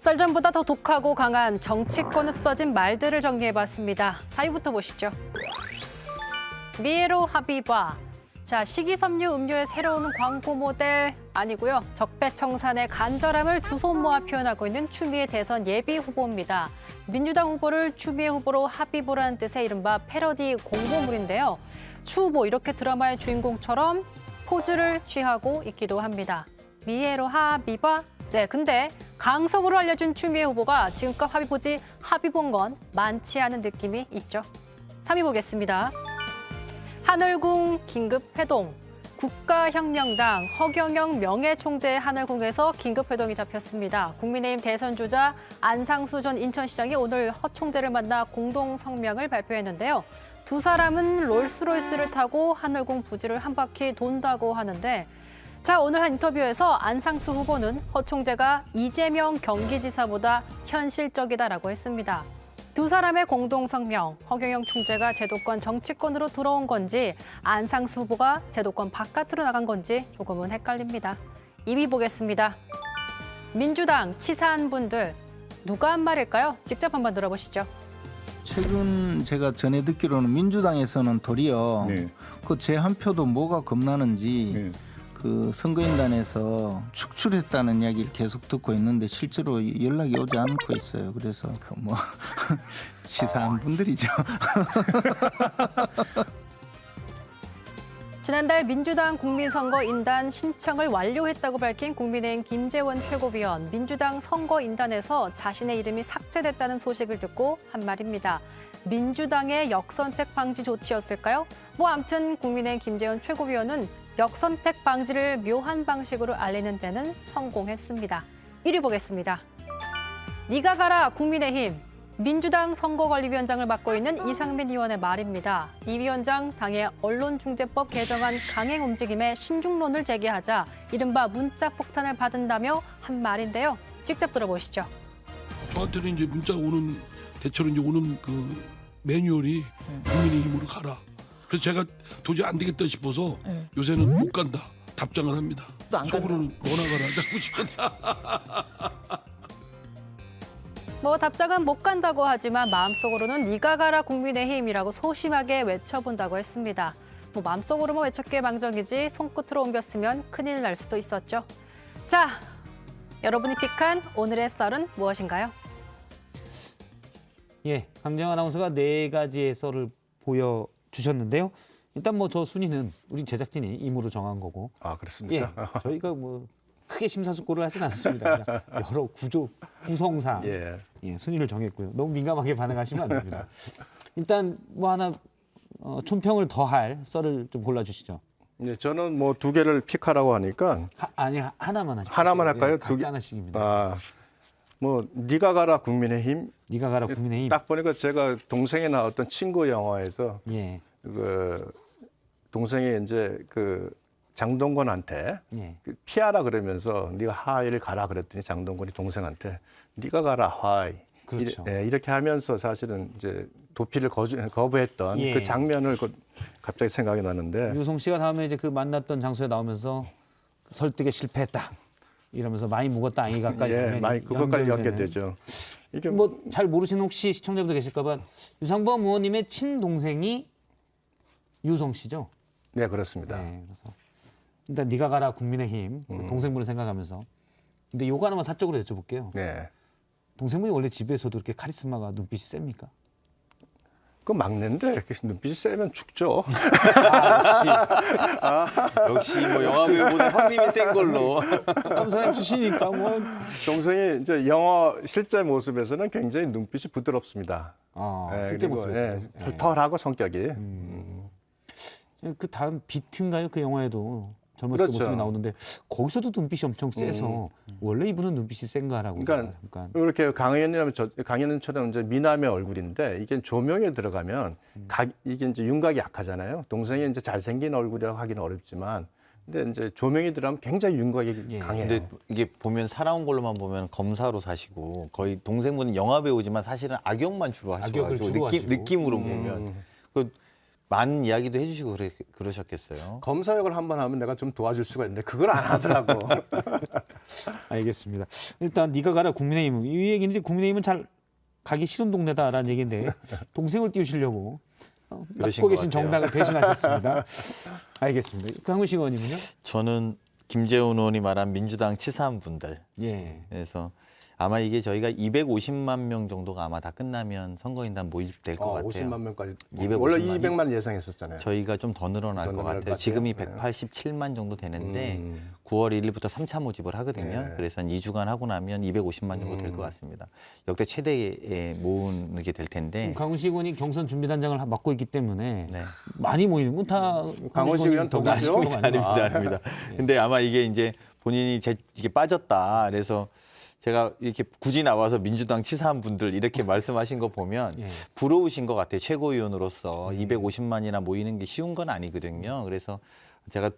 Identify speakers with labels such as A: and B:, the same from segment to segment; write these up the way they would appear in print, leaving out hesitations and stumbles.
A: 썰전보다 더 독하고 강한 정치권에 쏟아진 말들을 정리해봤습니다. 4위부터 보시죠. 미에로 하비바. 자, 식이섬유 음료의 새로운 광고 모델 아니고요. 적폐청산의 간절함을 두 손 모아 표현하고 있는 추미애 대선 예비 후보입니다. 민주당 후보를 추미애 후보로 하비보라는 뜻의 이른바 패러디 공보물인데요. 추 후보 이렇게 드라마의 주인공처럼 포즈를 취하고 있기도 합니다. 미에로 하비바. 네, 근데 강석으로 알려진 추미애 후보가 지금껏 하비보지 하비본 건 많지 않은 느낌이 있죠. 3위 보겠습니다. 하늘궁 긴급회동. 국가혁명당 허경영 명예총재의 하늘궁에서 긴급회동이 잡혔습니다. 국민의힘 대선주자 안상수 전 인천시장이 오늘 허 총재를 만나 공동 성명을 발표했는데요. 두 사람은 롤스로이스를 타고 하늘궁 부지를 한 바퀴 돈다고 하는데 자, 오늘 한 인터뷰에서 안상수 후보는 허 총재가 이재명 경기지사보다 현실적이다라고 했습니다. 두 사람의 공동 성명, 허경영 총재가 제도권 정치권으로 들어온 건지 안상수 후보가 제도권 바깥으로 나간 건지 조금은 헷갈립니다. 2위 보겠습니다. 민주당 치사한 분들, 누가 한 말일까요? 직접 한번 들어보시죠.
B: 최근 제가 전해 듣기로는 민주당에서는 도리어 그 제 한 표도 뭐가 겁나는지 그 선거인단에서 축출했다는 이야기를 계속 듣고 있는데 실제로 연락이 오지 않고 있어요. 그래서 그 뭐 치사한 분들이죠.
A: 지난달 민주당 국민선거인단 신청을 완료했다고 밝힌 국민의힘 김재원 최고위원. 민주당 선거인단에서 자신의 이름이 삭제됐다는 소식을 듣고 한 말입니다. 민주당의 역선택 방지 조치였을까요? 뭐 아무튼 국민의힘 김재원 최고위원은 역선택 방지를 묘한 방식으로 알리는 데는 성공했습니다. 1위 보겠습니다. 네가 가라 국민의힘. 민주당 선거관리위원장을 맡고 있는 이상민 의원의 말입니다. 이 위원장 당의 언론중재법 개정안 강행 움직임에 신중론을 제기하자 이른바 문자 폭탄을 받은다며 한 말인데요. 직접 들어보시죠.
C: 저한테는 이제 문자 오는 대체로 이제 오는 그 매뉴얼이 국민의힘으로 가라. 그래서 제가 도저히 안 되겠다 싶어서 요새는 못 간다 답장을 합니다. 속으로는 너나 가라 하고 싶다.
A: 뭐 답장은 못 간다고 하지만 마음속으로는 네가 가라 국민의힘이라고 소심하게 외쳐본다고 했습니다. 뭐 마음속으로만 외쳤기에 망정이지 손끝으로 옮겼으면 큰일 날 수도 있었죠. 자, 여러분이 픽한 오늘의 썰은 무엇인가요?
D: 예, 강정 아나운서가 4가지의 썰을 보여주셨는데요. 일단 뭐 저 순위는 우리 제작진이 임의로 정한 거고.
E: 아, 그렇습니까?
D: 예, 저희가 뭐 크게 심사숙고를 하진 않습니다. 그냥 여러 구성상 순위를 정했고요. 너무 민감하게 반응하시면 안 됩니다. 일단 뭐 하나 촌평을 더할 썰을 좀 골라주시죠.
E: 네, 저는 뭐 2개를 픽하라고 하니까
D: 아니 하나만 하시죠.
E: 하나만 할까요?
D: 예, 각자 하나씩입니다.
E: 아, 뭐 네가 가라 국민의힘.
D: 네가 가라 국민의힘.
E: 딱 보니까 제가 동생이 나왔던 친구 영화에서
D: 예.
E: 그 동생이 이제 그 장동건한테
D: 예.
E: 피하라 그러면서 네가 하이를 가라 그랬더니 장동건이 동생한테 네가 가라 하이.
D: 그렇죠.
E: 이렇게 하면서 사실은 이제 도피를 거부했던
D: 예.
E: 그 장면을 갑자기 생각이 나는데
D: 유성 씨가 다음에 이제 그 만났던 장소에 나오면서 설득에 실패했다. 이러면서 많이 묵었다 아이가까지
E: 예, 많이 그것까지 연결되죠. 이게
D: 뭐 잘 모르시는 혹시 시청자분들 계실까봐 유상범 의원님의 친동생이 유성 씨죠.
E: 네, 그렇습니다.
D: 네, 그래서 일단 네가 가라 국민의힘 동생분을 생각하면서 근데 요거 하나만 사적으로 여쭤볼게요.
E: 네.
D: 동생분이 원래 집에서도 이렇게 카리스마가 눈빛이 셉니까?
E: 그 막내인데 이렇게 눈빛이 세면 죽죠.
F: 역시 뭐 영화 배우보다 형님이 센 걸로.
D: 감사님 주시니까 뭐.
E: 동생이 이제 영화 실제 모습에서는 굉장히 눈빛이 부드럽습니다.
D: 실제
E: 그리고,
D: 모습에서.
E: 털털하고 성격이.
D: 그 다음 비트인가요? 그 영화에도 젊었을 때
E: 그렇죠.
D: 모습이 나오는데 거기서도 눈빛이 엄청 세서 원래 이분은 눈빛이 센가라고.
E: 그러니까
D: 잠깐.
E: 이렇게 강현님처럼 이제 미남의 얼굴인데 이게 조명에 들어가면 이게 이제 윤곽이 약하잖아요. 동생이 이제 잘생긴 얼굴이라고 하기는 어렵지만 근데 이제 조명이 들어가면 굉장히 윤곽이 강해요.
F: 근데 이게 보면 살아온 걸로만 보면 검사로 사시고 거의 동생분은 영화 배우지만 사실은 악역만 주로
D: 악역을
F: 하셔가지고
D: 주로 하시고.
F: 느낌으로 보면 그 많은 이야기도 해주시고 그러셨겠어요.
E: 검사역을 한번 하면 내가 좀 도와줄 수가 있는데 그걸 안 하더라고.
D: 알겠습니다. 일단 네가 가라 국민의힘. 이 얘기는 이제 국민의힘은 잘 가기 싫은 동네다라는 얘기인데 동생을 띄우시려고
F: 그러신
D: 맡고
F: 것
D: 계신
F: 같아요.
D: 정당을 배신하셨습니다. 알겠습니다. 강훈식 의원님은요?
F: 저는 김재훈 의원이 말한 민주당 치사한 분들.
D: 예.
F: 그래서 아마 이게 저희가 250만 명 정도가 아마 다 끝나면 선거인단 모집될 것 같아요.
E: 50만 명까지.
F: 250만
E: 원래
F: 이-
E: 200만 예상했었잖아요.
F: 저희가 좀 더 늘어날
E: 더
F: 것
E: 늘어날
F: 같아요.
E: 것 같아요?
F: 지금이
E: 네.
F: 187만 정도 되는데
E: 음.
F: 9월 1일부터 3차 모집을 하거든요.
E: 네.
F: 그래서 한 2주간 하고 나면 250만 정도 될 것 같습니다. 역대 최대의 모으게 될 텐데.
D: 강훈식 의원이 경선 준비단장을 맡고 있기 때문에
F: 네.
D: 많이 모이는 건 다
E: 강훈식 의원 덕이죠?
F: 아닙니다. 근데 아마 이게 이제 본인이 이게 빠졌다. 그래서 제가 이렇게 굳이 나와서 민주당 치사한 분들 이렇게 말씀하신 거 보면
D: 예.
F: 부러우신 것 같아요. 최고위원으로서 250만이나 모이는 게 쉬운 건 아니거든요. 그래서 제가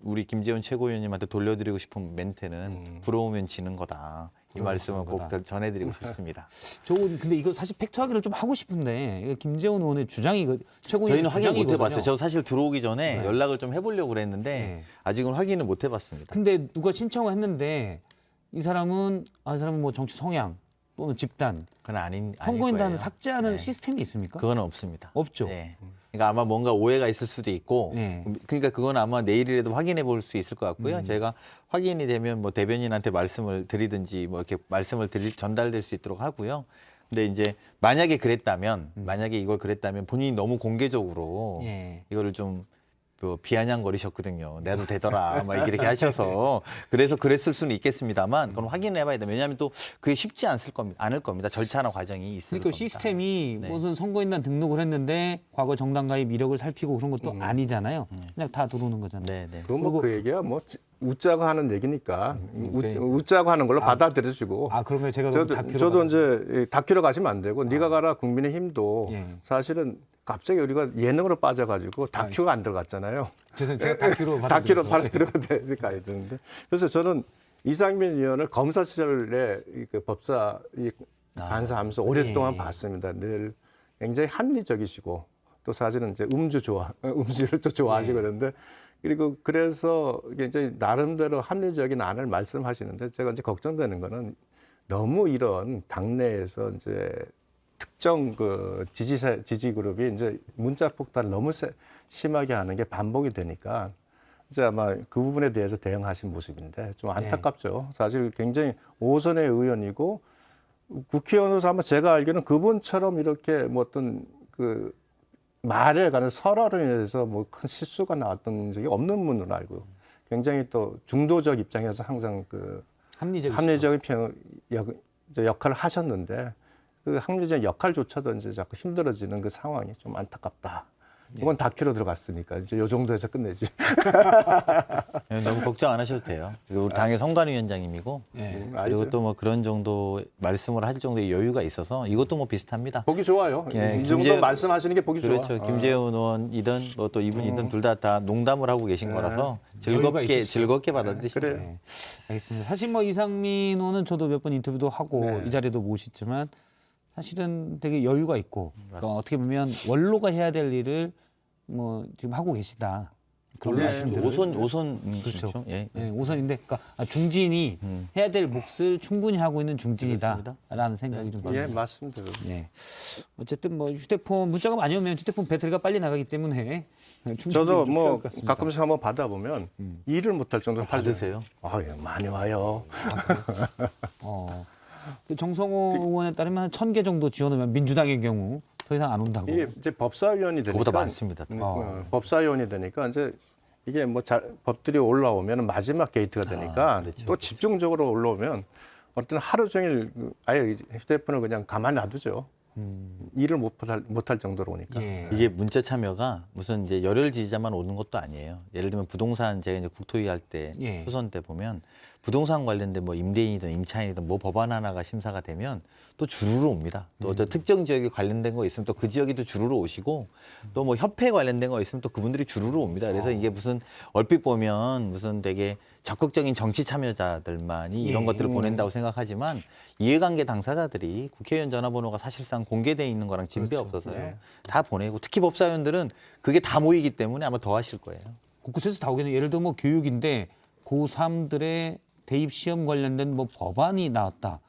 F: 우리 김재훈 최고위원님한테 돌려드리고 싶은 멘트는 부러우면 지는 거다. 이 말씀을 꼭 전해드리고 싶습니다.
D: 저 근데 이거 사실 팩트 확인을 좀 하고 싶은데 이거 김재훈 의원의 주장이 최고위원
F: 저희는 확인 못
D: 주장이거든요.
F: 해봤어요. 저 사실 들어오기 전에 연락을 좀 해보려고 그랬는데
D: 네.
F: 아직은 확인을 못 해봤습니다.
D: 근데 누가 신청을 했는데 이 사람은 뭐 정치 성향 또는 집단
F: 그건 아닐
D: 선거인단을
F: 거예요.
D: 삭제하는
F: 네.
D: 시스템이 있습니까?
F: 그건 없습니다.
D: 없죠.
F: 네. 그러니까 아마 뭔가 오해가 있을 수도 있고,
D: 네.
F: 그러니까 그건 아마 내일이라도 확인해 볼 수 있을 것 같고요. 제가 확인이 되면 뭐 대변인한테 말씀을 드리든지 뭐 이렇게 전달될 수 있도록 하고요. 근데 이제 만약에 만약에 이걸 그랬다면 본인이 너무 공개적으로
D: 예.
F: 이거를 좀 비아냥거리셨거든요. 내도 되더라, 막 이렇게 하셔서 그래서 그랬을 수는 있겠습니다만 그건 확인해봐야 돼요. 왜냐하면 또 그게 쉽지 않을 겁니다. 절차나 과정이 있을
D: 그러니까
F: 겁니다.
D: 시스템이
F: 네.
D: 무슨 선거인단 등록을 했는데 과거 정당 가입 이력을 살피고 그런 것도 아니잖아요. 그냥 다 들어오는 거잖아요.
F: 네, 네.
E: 그건 뭐 그 얘기야 뭐 웃자고 하는 얘기니까
D: 네.
E: 웃자고 하는 걸로 받아들여주고.
D: 아 그런 걸 제가 너무
E: 저도 이제 다큐로 가시면 안 되고 네가 가라 국민의힘도
D: 예.
E: 사실은 갑자기 우리가 예능으로 빠져가지고 다큐가 안 들어갔잖아요.
D: 죄송해요. 제가 다큐로
E: 다큐로
D: 받아들였어요.
E: 받아들여야 가야 되는데 그래서 저는 이상민 의원을 검사 시절에 그 법사 간사하면서 오랫동안
D: 예.
E: 봤습니다. 늘 굉장히 합리적이시고 또 사실은 이제 음주를 또 좋아하시고 그러는데 그리고 그래서 굉장히 나름대로 합리적인 안을 말씀하시는데 제가 이제 걱정되는 거는 너무 이런 당내에서 이제 특정 그 지지 그룹이 이제 문자 폭탄을 너무 심하게 하는 게 반복이 되니까 이제 아마 그 부분에 대해서 대응하신 모습인데 좀 안타깝죠. 사실 굉장히 5선의 의원이고 국회의원으로서 아마 제가 알기로는 그분처럼 이렇게 뭐 어떤 그 말에 관한 설화로 인해서 뭐 큰 실수가 나왔던 적이 없는 분으로 알고 굉장히 또 중도적 입장에서 항상 그 합리적인 역할을 하셨는데 그 합리적 역할조차도 이제 자꾸 힘들어지는 그 상황이 좀 안타깝다. 이건 다큐로 들어갔으니까 이제 요 정도에서 끝내지.
F: 너무 걱정 안 하셔도 돼요. 그리고 우리 당의 선관위원장님이고
D: 예.
F: 그리고 또 뭐 그런 정도 말씀을 할 정도의 여유가 있어서 이것도 뭐 비슷합니다.
E: 보기 좋아요.
F: 예,
E: 이 정도 말씀하시는 게 보기
F: 그렇죠.
E: 좋아.
F: 김재훈 의원이든 뭐 또 이분이든 둘 다 농담을 하고 계신 거라서
D: 여유가 있으시죠.
F: 즐겁게 받아들이시면
E: 그래요.
F: 돼요.
D: 네. 알겠습니다. 사실 뭐 이상민 의원은 저도 몇 번 인터뷰도 하고 이 자리도 모셨지만 사실은 되게 여유가 있고 그러니까 어떻게 보면 원로가 해야 될 일을 뭐 지금 하고 계시다. 그런
F: 원래
D: 말씀들을.
F: 오선
D: 그렇죠.
F: 그렇죠. 예.
D: 네, 우선인데 그러니까 중진이 해야 될 몫을 충분히 하고 있는 중진이다라는 생각이 좀
E: 예,
D: 듭니다.
E: 맞습니다.
D: 네. 어쨌든 뭐 휴대폰 문자가 많이 오면 휴대폰 배터리가 빨리 나가기 때문에 충전이
E: 저도
D: 좀
E: 뭐
D: 필요할 것 같습니다.
E: 가끔씩 한번 받아보면 일을 못할 정도로
F: 받으세요?
E: 예, 많이 와요.
D: 그 정성호 의원에 따르면 한 1,000개 정도 지원하면 민주당의 경우 더 이상 안 온다고.
E: 이게 이제 법사위원이 되니까
F: 그보다 많습니다.
E: 법사위원이 되니까 이제 이게 뭐 법들이 올라오면 마지막 게이트가 되니까
F: 그렇죠.
E: 또 집중적으로 올라오면 어떤 하루 종일 아예 휴대폰을 그냥 가만히 놔두죠. 일을 못할 정도로 오니까.
D: 예.
F: 이게 문자 참여가 무슨 이제 열혈 지지자만 오는 것도 아니에요. 예를 들면 부동산 제가 이제 국토위 할 때
D: 예.
F: 초선 때 보면 부동산 관련된 뭐 임대인이든 임차인이든 뭐 법안 하나가 심사가 되면 또 주르르 옵니다. 또 어떤 특정 지역에 관련된 거 있으면 또 그 지역이 또 주르르 오시고 또 뭐 협회에 관련된 거 있으면 또 그분들이 주르르 옵니다. 그래서 이게 무슨 얼핏 보면 무슨 되게 적극적인 정치 참여자들만이 이런
D: 예.
F: 것들을 보낸다고 생각하지만 이해관계 당사자들이 국회의원 전화번호가 사실상 공개돼 있는 거랑 진배 없어서요.
E: 네.
F: 다 보내고 특히 법사위원들은 그게 다 모이기 때문에 아마 더 하실 거예요.
D: 곳곳에서 다 오겠네요. 예를 들어 뭐 교육인데 고3들의 대입 시험 관련된 뭐 법안이 나왔다.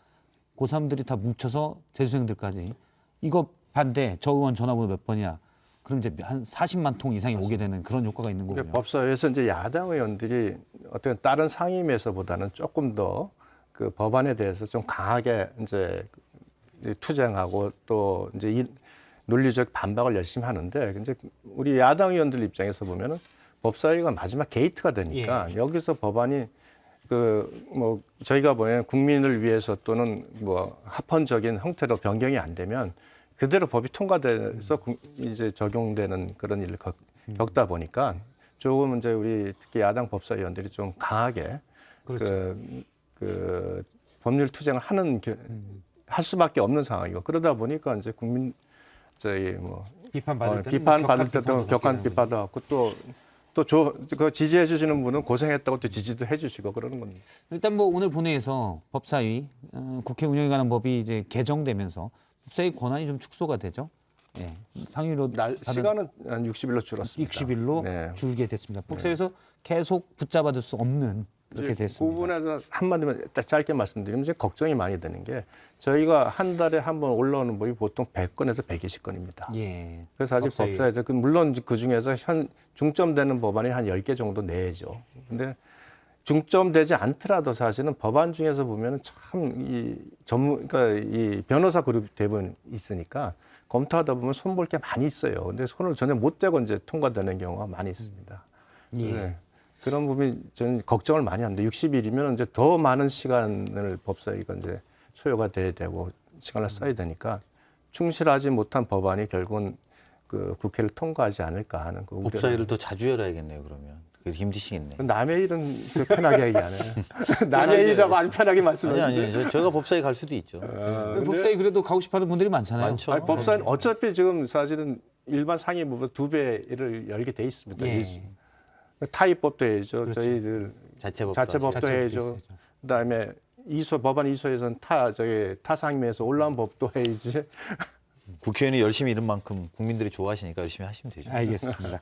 D: 고3들이 다 뭉쳐서 재수생들까지 이거 반대. 저 의원 전화번호 몇 번이야. 그럼 이제 한 40만 통 이상이 오게 되는 그런 효과가 있는 거군요.
E: 그러니까 법사위에서 이제 야당 의원들이 어떤 다른 상임위에서보다는 조금 더 그 법안에 대해서 좀 강하게 이제 투쟁하고 또 이제 이 논리적 반박을 열심히 하는데 이제 우리 야당 의원들 입장에서 보면은 법사위가 마지막 게이트가 되니까 여기서 법안이 그 뭐 저희가 보면 국민을 위해서 또는 뭐 합헌적인 형태로 변경이 안 되면 그대로 법이 통과돼서 이제 적용되는 그런 일을 겪다 보니까 조금 이제 우리 특히 야당 법사위원들이 좀 강하게 그 법률 투쟁을 할 수밖에 없는 상황이고 그러다 보니까 이제 국민 저희 뭐 비판받을 때도 격한 비판도 하고 그 지지해 주시는 분은 고생했다고 또 지지도 해 주시고 그러는 겁니다.
D: 일단 뭐 오늘 본회의에서 법사위 국회 운영에 관한 법이 이제 개정되면서 법사위 권한이 좀 축소가 되죠. 예. 상위로
E: 시간은 한 60일로 줄었습니다.
D: 60일로
E: 네.
D: 줄게 됐습니다. 법사위에서 계속 붙잡아둘 수 없는 그렇게
E: 그
D: 됐습니다.
E: 부분에서 한마디만 짧게 말씀드리면 이제 걱정이 많이 되는 게 저희가 한 달에 한 번 올라오는 법이 보통 100건에서 120건입니다.
D: 예.
E: 그래서 아직 법사위에서 물론 그 중에서 중점되는 법안이 한 10개 정도 내죠. 근데 중점되지 않더라도 사실은 법안 중에서 보면 참 이 그러니까 이 변호사 그룹이 대부분 있으니까 검토하다 보면 손볼 게 많이 있어요. 근데 손을 전혀 못 대고 이제 통과되는 경우가 많이 있습니다.
D: 예.
E: 네. 그런 부분이 저는 걱정을 많이 합니다. 60일이면 이제 더 많은 시간을 법사위가 이제 소요가 돼야 되고 시간을 써야 되니까 충실하지 못한 법안이 결국은 그 국회를 통과하지 않을까 하는 그 우려를.
F: 법사위를 더 자주 열어야겠네요. 그러면 그래도 힘드시겠네.
E: 남의 일은 그 편하게 얘기 안 해요. 남의 일이라고 안 편하게 말씀하시는데.
F: 아니 저희가 법사위 갈 수도 있죠.
D: 법사위 그래도 가고 싶어하는 분들이 많잖아요.
F: 많죠.
E: 아니, 법사위는 어차피 지금 사실은 일반 상임위보다 2배를 열게 돼 있습니다.
D: 예.
E: 타입법도 해야죠.
D: 그렇죠.
E: 저희들
F: 자체법도
E: 자체법도 해야죠. 그다음에 법안 이소에서는 타 상임위에서 올라온 법도 해야지.
F: 국회의원이 열심히 일은 만큼 국민들이 좋아하시니까 열심히 하시면 되죠.
D: 알겠습니다.